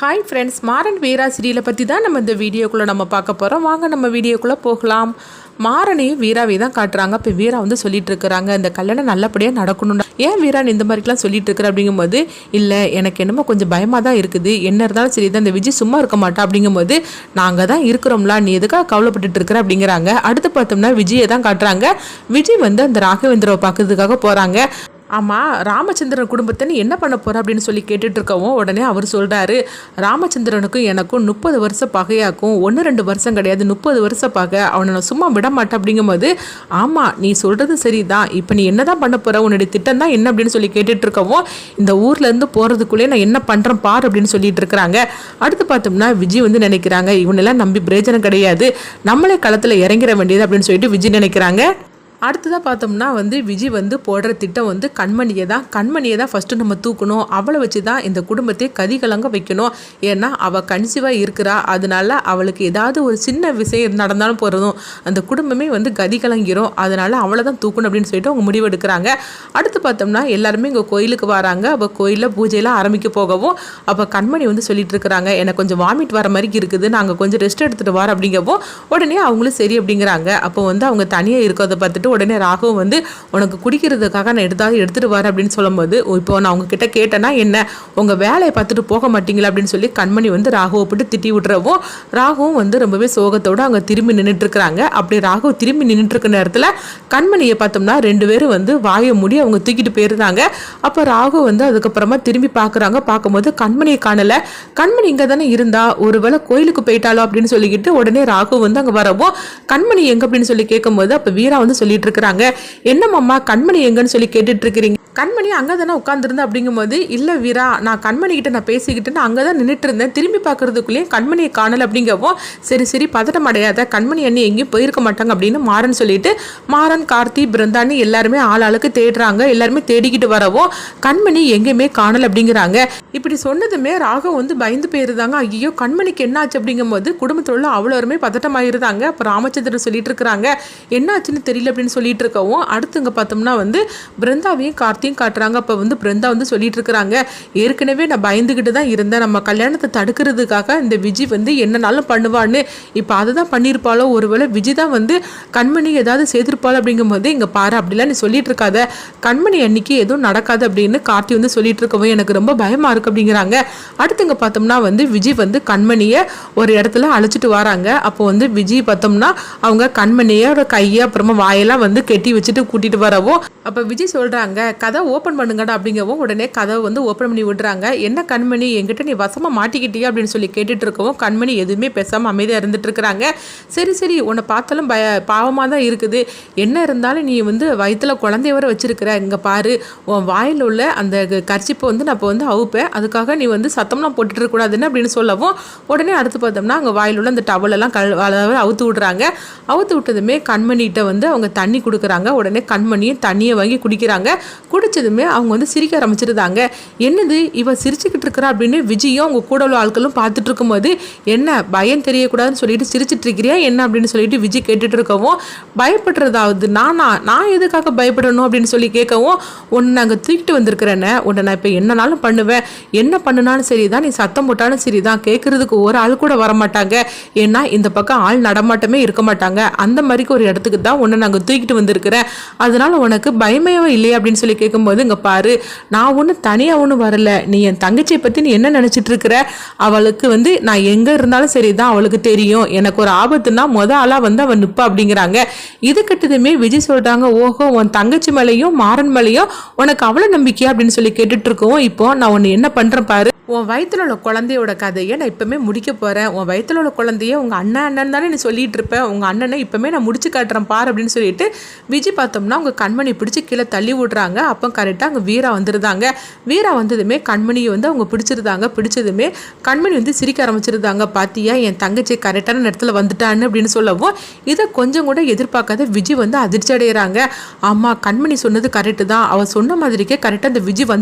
Hi friends, Maran வீரா சீரியலை பற்றி தான் நம்ம இந்த வீடியோக்குள்ளே நம்ம பார்க்க போகிறோம். வாங்க நம்ம வீடியோக்குள்ளே போகலாம். மாறனையும் வீராவை தான் காட்டுறாங்க. இப்போ வீரா வந்து சொல்லிட்டு இருக்கிறாங்க, இந்த கல்யாணம் நல்லபடியாக நடக்கணும்னா ஏன் வீரா இந்த மாதிரிலாம் சொல்லிட்டு இருக்கிற அப்படிங்கும்போது, இல்லை எனக்கு என்னமோ கொஞ்சம் பயமாக தான் இருக்குது, என்ன இருந்தாலும் சரி தான் இந்த விஜய் சும்மா இருக்க மாட்டா அப்படிங்கும்போது, நாங்கள் தான் இருக்கிறோம்ல, நீ எதுக்காக கவலைப்பட்டுட்டு இருக்கிற அப்படிங்கிறாங்க. அடுத்து பார்த்தோம்னா விஜயை தான் காட்டுறாங்க. விஜய் வந்து அந்த ராகவேந்திராவை பார்க்கறதுக்காக போகிறாங்க. ஆமாம், ராமச்சந்திரன் குடும்பத்தை நீ என்ன பண்ண போகிற அப்படின்னு சொல்லி கேட்டுட்டு இருக்கவும் உடனே அவர் சொல்கிறாரு, ராமச்சந்திரனுக்கும் எனக்கும் 30 வருஷம் பகையாக்கும், 1-2 வருஷம் கிடையாது, 30 வருஷம் பகை, அவனை நான் சும்மா விட மாட்டேன் அப்படிங்கும்போது, ஆமாம் நீ சொல்கிறது சரி தான், இப்போ நீ என்ன தான் பண்ண போகிற, உன்னுடைய திட்டம் தான் என்ன அப்படின்னு சொல்லி கேட்டுட்டு இருக்கவும், இந்த ஊர்லேருந்து போகிறதுக்குள்ளே நான் என்ன பண்ணுறேன் பார் அப்படின்னு சொல்லிட்டு இருக்கிறாங்க. அடுத்து பார்த்தோம்னா விஜய் வந்து நினைக்கிறாங்க, இவனெல்லாம் நம்பி பிரயோஜனம் கிடையாது, நம்மளே களத்தில் இறங்கிட வேண்டியது அப்படின்னு சொல்லிட்டு விஜய் நினைக்கிறாங்க. அடுத்ததாக பார்த்தோம்னா வந்து விஜய் வந்து போடுற திட்டம் வந்து கண்மணியை தான் ஃபஸ்ட்டு நம்ம தூக்கணும், அவளை வச்சு தான் இந்த குடும்பத்தை கதிகலங்க வைக்கணும். ஏன்னா அவள் கன்சீவாக இருக்கிறா, அதனால அவளுக்கு ஏதாவது ஒரு சின்ன விஷயம் நடந்தாலும் போகிறதும் அந்த குடும்பமே வந்து கதிகலங்கிரும், அதனால் அவளை தான் தூக்கணும் அப்படின்னு சொல்லிட்டு அவங்க முடிவு எடுக்கிறாங்க. அடுத்து பார்த்தோம்னா எல்லாருமே இங்கே கோயிலுக்கு வராங்க. அப்போ கோயிலில் பூஜையெல்லாம் ஆரம்பிக்க போகவும் அப்போ கண்மணி வந்து சொல்லிட்டு இருக்கிறாங்க, எனக்கு கொஞ்சம் வாமிட் வர மாதிரி இருக்குது, நாங்கள் கொஞ்சம் ரெஸ்ட் எடுத்துகிட்டு வரோம் அப்படிங்கவும் உடனே அவங்களும் சரி அப்படிங்கிறாங்க. அப்போ வந்து அவங்க தனியாக இருக்கிறத பார்த்துட்டு உடனே ராகவும் வந்து உனக்கு குடிக்கிறதுக்காக நான் எடுத்துகிட்டு வரேன் அப்படின்னு சொல்லும்போது, இப்போ நான் உங்ககிட்ட கேட்டேன்னா என்ன, உங்கள் வேலையை பார்த்துட்டு போக மாட்டீங்களா அப்படின்னு சொல்லி கண்மணி வந்து ராகுவை போட்டு திட்டி விட்டுறவும் ராகவும் வந்து ரொம்பவே சோகத்தோடு அவங்க திரும்பி நின்றுட்டு இருக்கிறாங்க. அப்படி ராகு திரும்பி நின்றுட்டு இருக்க நேரத்தில் கண்மணியை பார்த்தோம்னா 2 பேரும் வந்து வாயை மூடி அவங்க தூக்கிட்டு போயிருந்தாங்க. அப்போ ராகு வந்து அதுக்கப்புறமா திரும்பி பார்க்குறாங்க. பார்க்கும்போது கண்மணியை காணலை. கண்மணி இங்கே தானே இருந்தா, ஒருவேளை கோயிலுக்கு போயிட்டாலோ அப்படின்னு சொல்லிக்கிட்டு உடனே ராகு வந்து அங்கே வரவும் கண்மணி எங்கே அப்படின்னு சொல்லி கேட்கும்போது அப்போ வீரா வந்து சொல்லிட்டு இருக்கிறாங்க, என்னம்மா கண்மணி எங்கன்னு சொல்லி கேட்டுட்டு இருக்கிறீங்க, கண்மணி அங்கே தானே உட்காந்துருந்தேன் அப்படிங்கும்போது, இல்லை வீரா நான் கண்மணி கிட்ட நான் பேசிக்கிட்டு நான் அங்கே தான் நின்றுட்டு இருந்தேன், திரும்பி பார்க்கறதுக்குள்ளேயே கண்மணியை காணலை அப்படிங்கவும், சரி பதட்டம் அடையாத, கண்மணி அண்ணி எங்கேயும் போயிருக்க மாட்டாங்க அப்படின்னு மாறன் சொல்லிட்டு மாறன், கார்த்தி, பிருந்தானி எல்லாருமே ஆளுக்கு தேடுறாங்க. எல்லாருமே தேடிக்கிட்டு வரவும் கண்மணி எங்கேயுமே காணலை அப்படிங்கிறாங்க. இப்படி சொன்னதுமே ராகம் வந்து பயந்து போயிருந்தாங்க. ஐயோ கண்மணிக்கு என்ன ஆச்சு அப்படிங்கும்போது குடும்பத்தோட அவ்வளோருமே பதட்டமாயிருந்தாங்க. அப்போ ராமச்சந்திரன் சொல்லிட்டு இருக்கிறாங்க, என்னாச்சுன்னு தெரியல அப்படின்னு சொல்லிட்டு இருக்கவும் அடுத்துங்க பார்த்தோம்னா வந்து பிருந்தாவையும் கார்த்தியும் காட்டுறாங்க. அப்போ வந்து பிருந்தா வந்து சொல்லிட்டு இருக்கிறாங்க, ஏற்கனவே நான் பயந்துக்கிட்டு தான் இருந்தேன், நம்ம கல்யாணத்தை தடுக்கிறதுக்காக இந்த விஜய் வந்து என்னன்னாலும் பண்ணுவான்னு, இப்போ அதை தான் பண்ணியிருப்பாளோ, ஒருவேளை விஜய் தான் வந்து கண்மணி ஏதாவது செய்திருப்பாள் அப்படிங்கும்போது, இங்கே பாரு அப்படிலாம் நீ சொல்லிட்டு இருக்காத, கண்மணி அன்னைக்கு எதுவும் நடக்காது அப்படின்னு கார்த்தி வந்து சொல்லிட்டு இருக்கவும் எனக்கு ரொம்ப பயமா இருக்கு அப்படிங்கிறாங்க. அடுத்துங்க பார்த்தோம்னா வந்து விஜய் வந்து கண்மணியை ஒரு இடத்துல அழைச்சிட்டு வராங்க. அப்போ வந்து விஜய் பார்த்தோம்னா அவங்க கண்மணியோட கையை அப்புறமா வாயெல்லாம் வந்து கெட்டி வச்சுட்டு கூட்டிட்டு வரவும் அப்போ விஜய் சொல்றாங்க, கதை ஓப்பன் பண்ணுங்கடா அப்படிங்கவும் உடனே கதவை வந்து ஓப்பன் பண்ணி விடுறாங்க. என்ன கண்மணி என்கிட்ட நீ வசமா மாட்டிக்கிட்டியா அப்படின்னு சொல்லி கேட்டுட்டு இருக்கவும் கண்மணி எதுவுமே பேசாமல் அமைதியாக இருந்துட்டு இருக்கிறாங்க. சரி உன்னை பார்த்தாலும் பாவமாக தான் இருக்குது, என்ன இருந்தாலும் நீ வந்து வயிற்றுல குழந்தைய வர வச்சிருக்கிற, இங்கே பாரு உன் வாயில் உள்ள அந்த கர்ச்சிப்பை வந்து நான் இப்போ வந்து அவுப்பேன், அதுக்காக நீ வந்து சத்தம்லாம் போட்டுட்டு இருக்கக்கூடாதுன்னு அப்படின்னு சொல்லவும் உடனே அடுத்து பார்த்தோம்னா அங்கே வாயில் உள்ள அந்த டவலெல்லாம் அவுத்து விடுறாங்க. அவுத்து விட்டதுமே கண்மணிகிட்ட வந்து அவங்க தண்ணி கொடுக்குறாங்க. உடனே கண்மணியும் தண்ணியை வாங்கி குடிக்கிறாங்க. குடிச்சதுமே அவங்க வந்து சிரிக்க ஆரம்பிச்சிருந்தாங்க. என்னது இவ சிரிச்சுக்கிட்டு இருக்கிறா அப்படின்னு விஜயும் அவங்க கூட உள்ள ஆட்களும் பார்த்துட்டு இருக்கும்போது, என்ன பயம் தெரியக்கூடாதுன்னு சொல்லிட்டு சிரிச்சிட்டு இருக்கிறியா என்ன அப்படின்னு சொல்லிட்டு விஜய் கேட்டுட்டு இருக்கவும், பயப்படுறதாவது நான் எதுக்காக பயப்படணும் அப்படின்னு சொல்லி கேட்கவும், உன்னை நாங்கள் தூக்கிட்டு வந்திருக்கிறேன்னு, உன்னை நான் இப்போ என்னன்னாலும் பண்ணுவேன், என்ன பண்ணுனாலும் சரிதான், நீ சத்தம் போட்டாலும் சரிதான், கேட்கறதுக்கு ஒரு ஆள் கூட வரமாட்டாங்க, ஏன்னா இந்த பக்கம் ஆள் நடமாட்டமே இருக்க மாட்டாங்க, அந்த மாதிரிக்கு ஒரு இடத்துக்கு தான் உன்னை நாங்கள் தூக்கிட்டு வந்திருக்கிறேன், அதனால உனக்கு பயமே இல்லையா அப்படின்னு சொல்லி கேட்கும்போது, இங்கே பாரு நான் ஒன்றும் தனியாக ஒன்றும் வரல, நீ என் தங்கச்சியை பற்றி நீ என்ன நினச்சிட்டு இருக்கிற, அவளுக்கு வந்து நான் எங்கே இருந்தாலும் சரி தான் அவளுக்கு தெரியும், எனக்கு ஒரு ஆபத்துனா ஆளாக வந்து அவன் நிற்பா அப்படிங்கிறாங்க. இது கிட்டதுமே விஜய் சொல்கிறாங்க, ஓஹோ உன் தங்கச்சி மேலேயும் மாறன் மேலேயும் உனக்கு அவ்வளோ நம்பிக்கையா அப்படின்னு சொல்லி கேட்டுட்டு இருக்கோம். இப்போ நான் உன்னை என்ன பண்ணுறேன் பாரு, உன் வயிற்றுல உள்ள குழந்தையோட கதையை நான் இப்போமே முடிக்க போகிறேன், உன் வயிற்றுல உள்ள குழந்தைய உங்கள் அண்ணன் தானே நீ சொல்லிட்டு இருப்பேன், உங்கள் அண்ணனை இப்போமே நான் முடிச்சு காட்டுறேன் பார் அப்படின்னு சொல்லிட்டு விஜய் பார்த்தோம்னா அவங்க கண்மணி பிடிச்சி கீழே தள்ளி விடுறாங்க. அப்போ கரெக்டாக அங்கே வீரா வந்துருந்தாங்க. வீரா வந்ததுமே கண்மணியை வந்து அவங்க பிடிச்சதுமே கண்மணி வந்து சிரிக்க ஆரம்பிச்சிருந்தாங்க. பார்த்தியா என் தங்கச்சி கரெக்டான நேரத்தில் வந்துட்டான்னு அப்படின்னு சொல்லவும் இதை கொஞ்சம் கூட எதிர்பார்க்காத விஜய் வந்து அதிர்ச்சி அடைகிறாங்க. ஆமாம் கண்மணி சொன்னது கரெக்டு தான், அவள் சொன்ன மாதிரிக்கே கரெக்டாக அந்த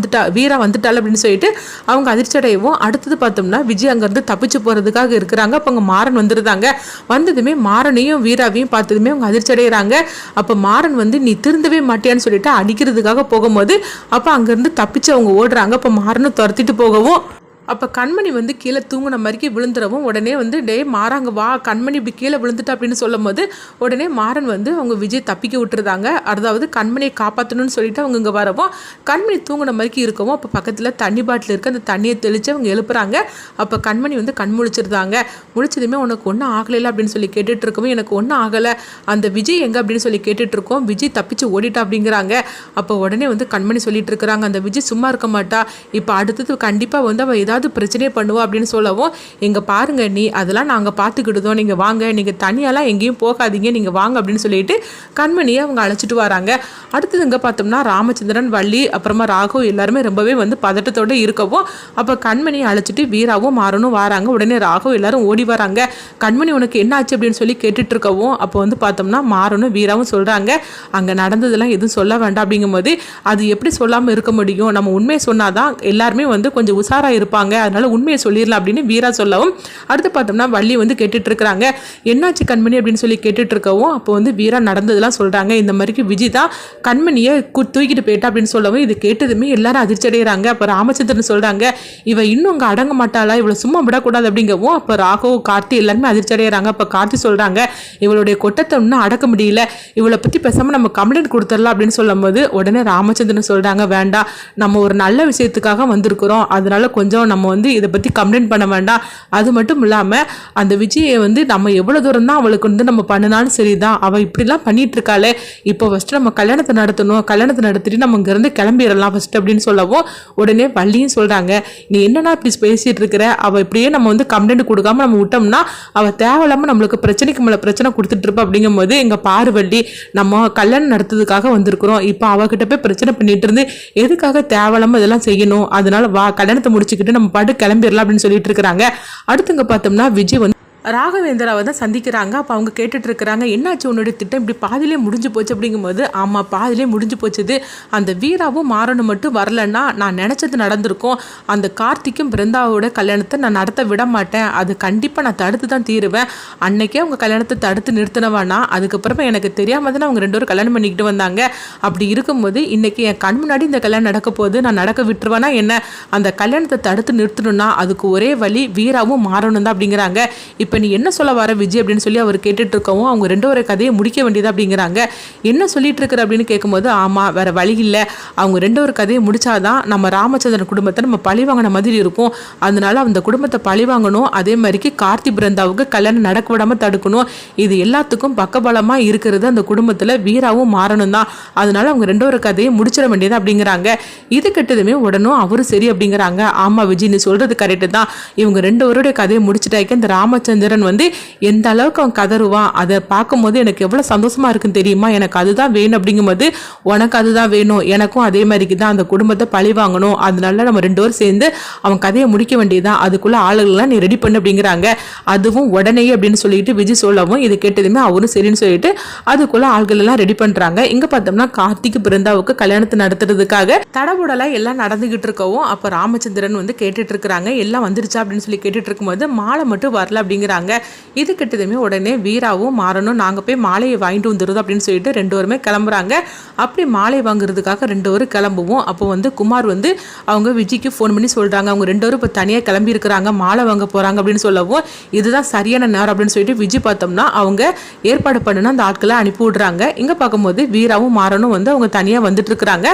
வீரா வந்துட்டாள் அப்படின்னு சொல்லிட்டு அவங்க அதிர்ச்சி அடையவும் அடுத்தது பார்த்தோம்னா விஜய் அங்கேருந்து தப்பிச்சு போகிறதுக்காக இருக்கிறாங்க. அப்போ அங்கே மாறன் வந்துருந்தாங்க. வந்ததுமே மாறனையும் வீராவையும் பார்த்ததுமே அவங்க அதிர்ச்சி அடைகிறாங்க. அப்போ மாறன் வந்து நீ திருந்தவே மாட்டியான்னு சொல்லிட்டு அடிக்கிறதுக்காக போகும்போது அப்போ அங்கேருந்து தப்பிச்சு அவங்க ஓடுறாங்க. அப்போ மாறனை துரத்திட்டு போகவும் அப்போ கண்மணி வந்து கீழே தூங்கின மாதிரிக்கு விழுந்துடவும் உடனே வந்து டே மாறாங்க வா, கண்மணி இப்படி கீழே விழுந்துட்டா அப்படின்னு சொல்லும் போது உடனே மாறன் வந்து அவங்க விஜய் தப்பிக்க விட்டுருந்தாங்க. அதாவது கண்மணியை காப்பாற்றணும்னு சொல்லிட்டு அவங்க இங்கே வரவும் கண்மணி தூங்கின மாதிரிக்கு இருக்கவும் அப்போ பக்கத்தில் தண்ணி பாட்டில் இருக்க அந்த தண்ணியை தெளித்து அவங்க எழுப்புறாங்க. அப்போ கண்மணி வந்து கண் முழிச்சிருந்தாங்க. முழிச்சதுமே உனக்கு ஒன்றும் ஆகலை அப்படின்னு சொல்லி கேட்டுட்டு இருக்கவும் எனக்கு ஒன்றும் ஆகலை, அந்த விஜய் எங்கே அப்படின்னு சொல்லி கேட்டுட்டு இருக்கோம். விஜய் தப்பிச்சு ஓடிட்டா அப்படிங்கிறாங்க. அப்போ உடனே வந்து கண்மணி சொல்லிட்டு இருக்கிறாங்க, அந்த விஜய் சும்மா இருக்க மாட்டா, இப்போ அடுத்தது கண்டிப்பாக வந்து அவள் ஏதாவது பிரச்சனையே பண்ணுவா அப்படின்னு சொல்லவும் எங்கே பாருங்க நீ அதெல்லாம் நாங்கள் பார்த்துக்கிடுதோம், நீங்கள் வாங்க, நீங்கள் தனியாலாம் எங்கேயும் போகாதீங்க, நீங்கள் வாங்க அப்படின்னு சொல்லிட்டு கண்மணியை அவங்க அழைச்சிட்டு வராங்க. அடுத்தது இங்கே பார்த்தோம்னா ராமச்சந்திரன், வள்ளி, அப்புறமா ராகு எல்லாருமே ரொம்பவே வந்து பதட்டத்தோடு இருக்கவும் அப்போ கண்மணியை அழைச்சிட்டு வீராவும் மாறனும் வராங்க. உடனே ராகு எல்லாரும் ஓடி வராங்க. கண்மணி உனக்கு என்ன ஆச்சு அப்படின்னு சொல்லி கேட்டுட்டு இருக்கவும் அப்போ வந்து பார்த்தோம்னா மாறனும் வீராவும் சொல்கிறாங்க, அங்கே நடந்ததெல்லாம் எதுவும் சொல்ல வேண்டாம் அப்படிங்கும்போது அது எப்படி சொல்லாமல் இருக்க முடியும், நம்ம உண்மையை சொன்னாதான் எல்லாருமே வந்து கொஞ்சம் உஷாராக இருப்பாங்க, அதனால உண்மையை சொல்லிடலாம் அப்படின்னு வீரா சொல்லவும் அடுத்து பார்த்தோம்னா வள்ளி வந்து கேட்டுட்டு இருக்கிறாங்க, என்னாச்சு கண்மணி அப்படின்னு சொல்லி கேட்டுட்டு இருக்கவும் அப்போ வந்து வீரா நடந்ததெல்லாம் சொல்கிறாங்க. இந்த மாதிரிக்கு விஜய் தான் கண்மணியை தூக்கிட்டு போயிட்டா அப்படின்னு சொல்லவும் இது கேட்டதுமே எல்லாரும் அதிர்ச்சி அடைகிறாங்க. அப்போ ராமச்சந்திரன் சொல்கிறாங்க, இவ இன்னும் அங்கே அடங்க மாட்டாளா, இவளை சும்மா விடக்கூடாது அப்படிங்கவும் அப்போ ராகவ், கார்த்தி எல்லாருமே அதிர்ச்சி அடைகிறாங்க. அப்போ கார்த்தி சொல்கிறாங்க, இவளுடைய கொட்டத்தை இன்னும் அடக்க முடியல, இவளை பற்றி பேசாமல் நம்ம கம்ப்ளைண்ட் கொடுத்துடலாம் அப்படின்னு சொல்லும் போது உடனே ராமச்சந்திரன் சொல்கிறாங்க, வேண்டாம், நம்ம ஒரு நல்ல விஷயத்துக்காக வந்திருக்கிறோம், அதனால கொஞ்சம் நம்ம வந்து இதை பற்றி கம்ப்ளைண்ட் பண்ண வேண்டாம். அது மட்டும் இல்லாமல் அந்த விஜயை வந்து நம்ம எவ்வளோ தூரம் தான் அவளுக்கு வந்து நம்ம பண்ணினாலும் சரிதான், அவள் இப்படிலாம் பண்ணிட்டு இருக்காளே, இப்போ ஃபஸ்ட்டு நம்ம கல்யாணத்தை நடத்தணும், கல்யாணத்தை நடத்திட்டு நம்ம இங்கேருந்து கிளம்பிடலாம் ஃபஸ்ட்டு அப்படின்னு சொல்லவும் உடனே வள்ளியும் சொல்கிறாங்க, நீ என்னன்னா இப்படி பேசிகிட்டு இருக்கிற, அவள் இப்படியே நம்ம வந்து கம்ப்ளைண்ட் கொடுக்காம நம்ம விட்டோம்னா அவள் தேவையில்லாமல் நம்மளுக்கு பிரச்சனைக்கு மேலே பிரச்சனை கொடுத்துட்டு இருப்பா அப்படிங்கும் போது எங்கள் பாரு வள்ளி, நம்ம கல்யாணம் நடத்துறதுக்காக வந்திருக்கிறோம், இப்போ அவகிட்ட போய் பிரச்சனை பண்ணிட்டு இருந்து எதுக்காக தேவையில்லாமல் இதெல்லாம் செய்யணும், அதனால வா கல்யாணத்தை முடிச்சுக்கிட்டு நம்ம பாட்டு கிளம்பிடலாம் அப்படின்னு சொல்லிட்டு இருக்கிறாங்க. அடுத்துங்க பார்த்தோம்னா விஜய் வந்து ராகவேந்திராவை தான் சந்திக்கிறாங்க. அப்போ அவங்க கேட்டுட்டு இருக்கிறாங்க, என்னாச்சு உன்னுடைய திட்டம் இப்படி பாதிலே முடிஞ்சு போச்சு அப்படிங்கும்போது ஆமாம் பாதிலே முடிஞ்சு போச்சுது, அந்த வீராவும் மாறனும் மட்டும் வரலன்னா நான் நினச்சது நடந்திருக்கும், அந்த கார்த்திக்கும் பிருந்தாவோட கல்யாணத்தை நான் நடத்த விட மாட்டேன், அது கண்டிப்பாக நான் தடுத்து தான் தீருவேன், அன்னைக்கே அவங்க கல்யாணத்தை தடுத்து நிறுத்தினவானா அதுக்கப்புறமா எனக்கு தெரியாமல் தானே அவங்க 2 பேரும் கல்யாணம் பண்ணிக்கிட்டு வந்தாங்க, அப்படி இருக்கும்போது இன்றைக்கி என் கண் முன்னாடி இந்த கல்யாணம் நடக்க போகுது, நான் நடக்க விட்டுருவேனா என்ன, அந்த கல்யாணத்தை தடுத்து நிறுத்தணும்னா அதுக்கு ஒரே வழி வீராவும் மாறணும் தான் அப்படிங்கிறாங்க. இப்போ நீ என்ன சொல்ல வர விஜய் அப்படின்னு சொல்லி அவர் கேட்டுட்டு இருக்கவும் அவங்க 2 பேரும் கதையை முடிக்க வேண்டியது அப்படிங்கிறாங்க. என்ன சொல்லிட்டு இருக்கிற அப்படின்னு கேட்கும்போது ஆமாம் வேற வழி இல்லை, அவங்க 2 பேரும் கதையை முடிச்சாதான் நம்ம ராமச்சந்திரன் குடும்பத்தை நம்ம பழி வாங்கின மாதிரி இருக்கும், அதனால அந்த குடும்பத்தை பழி வாங்கணும், அதே மாதிரிக்கு கார்த்தி பிருந்தாவுக்கு கல்யாணம் நடக்க விடாமல் தடுக்கணும், இது எல்லாத்துக்கும் பக்கபலமாக இருக்கிறது அந்த குடும்பத்தில் வீராவும் மாறணும் தான், அதனால அவங்க 2 பேரும் கதையை முடிச்சிட வேண்டியது அப்படிங்கிறாங்க. இது கெட்டதுமே உடனும் அவரும் சரி அப்படிங்கிறாங்க. ஆமாம் விஜய் நீ சொல்றது கரெக்டு தான், இவங்க 2 பேருடைய கதையை முடிச்சுட்டாக்க இந்த ராமச்சந்திரன் வந்து எந்த அளவுக்கு அவன் கதறுவான், அதை பார்க்கும்போது எனக்கு எவ்வளோ சந்தோஷமா இருக்குன்னு தெரியுமா, எனக்கு அதுதான் வேணும் அப்படிங்கும்போது உனக்கு அதுதான் வேணும், எனக்கும் அதே மாதிரிக்கு தான் அந்த குடும்பத்தை பழி வாங்கணும், அதனால நம்ம 2 பேரும் சேர்ந்து அவன் கதையை முடிக்க வேண்டியதான், அதுக்குள்ள ஆளுகள்லாம் நீ ரெடி பண்ணு அப்படிங்கிறாங்க. அதுவும் உடனே அப்படின்னு சொல்லிட்டு விஜய் சொல்லவும் இது கேட்டதுமே அவரும் சரின்னு சொல்லிட்டு அதுக்குள்ள ஆள்கள் எல்லாம் ரெடி பண்றாங்க. இங்க பார்த்தோம்னா கார்த்திக் பிருந்தாவுக்கு கல்யாணத்தை நடத்துறதுக்காக தடபுடலா எல்லாம் நடந்துகிட்டு இருக்கவும் அப்ப ராமச்சந்திரன் வந்து கேட்டுட்டு இருக்கிறாங்க, எல்லாம் வந்துருச்சா அப்படின்னு சொல்லி கேட்டுட்டு இருக்கும்போது மாலை மட்டும் வரல அப்படிங்கிறாங்க. இது கிட்டதுமே உடனே வீராவும் மாறனும் நாங்கள் போய் மாலையை வாங்கிட்டு வந்துடுது அப்படின்னு சொல்லிட்டு 2 பேருமே கிளம்புறாங்க. அப்படி மாலை வாங்குறதுக்காக 2 பேரும் கிளம்புவோம். அப்போ வந்து குமார் வந்து அவங்க விஜய்க்கு ஃபோன் பண்ணி சொல்கிறாங்க, அவங்க 2 பேரும் இப்போ தனியாக கிளம்பி இருக்கிறாங்க, மாலை வாங்க போகிறாங்க அப்படின்னு சொல்லவும் இதுதான் சரியான நேரம் அப்படின்னு சொல்லிட்டு விஜய் பார்த்தோம்னா அவங்க ஏற்பாடு பண்ணுனா அந்த ஆட்களை அனுப்பி விடுறாங்க. இங்கே பார்க்கும்போது வீராவும் மாறனும் வந்து அவங்க தனியாக வந்துட்டு இருக்கிறாங்க.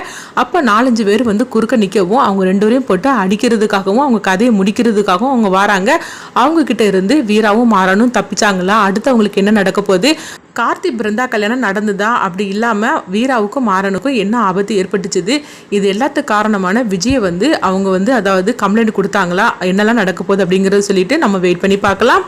அப்போ 4-5 பேர் வந்து குறுக்க நிற்கவும் அவங்க 2 பேரையும் போட்டு அடிக்கிறதுக்காகவும் அவங்க கதையை முடிக்கிறதுக்காகவும் அவங்க வராங்க. அவங்க கிட்ட இருந்து வீராவும் மாறனும் தப்பிச்சாங்களா, அடுத்து அவங்களுக்கு என்ன நடக்க போகுது, கார்த்தி பிருந்தா கல்யாணம் நடந்துதா, அப்படி இல்லாமல் வீராவுக்கும் மாறனுக்கும் என்ன ஆபத்து ஏற்பட்டுச்சுது, இது எல்லாத்துக்கு காரணமான விஜயை வந்து அவங்க வந்து அதாவது கம்ப்ளைண்ட் கொடுத்தாங்களா, என்னெல்லாம் நடக்க போகுது அப்படிங்கிறத சொல்லிட்டு நம்ம வெயிட் பண்ணி பார்க்கலாம்.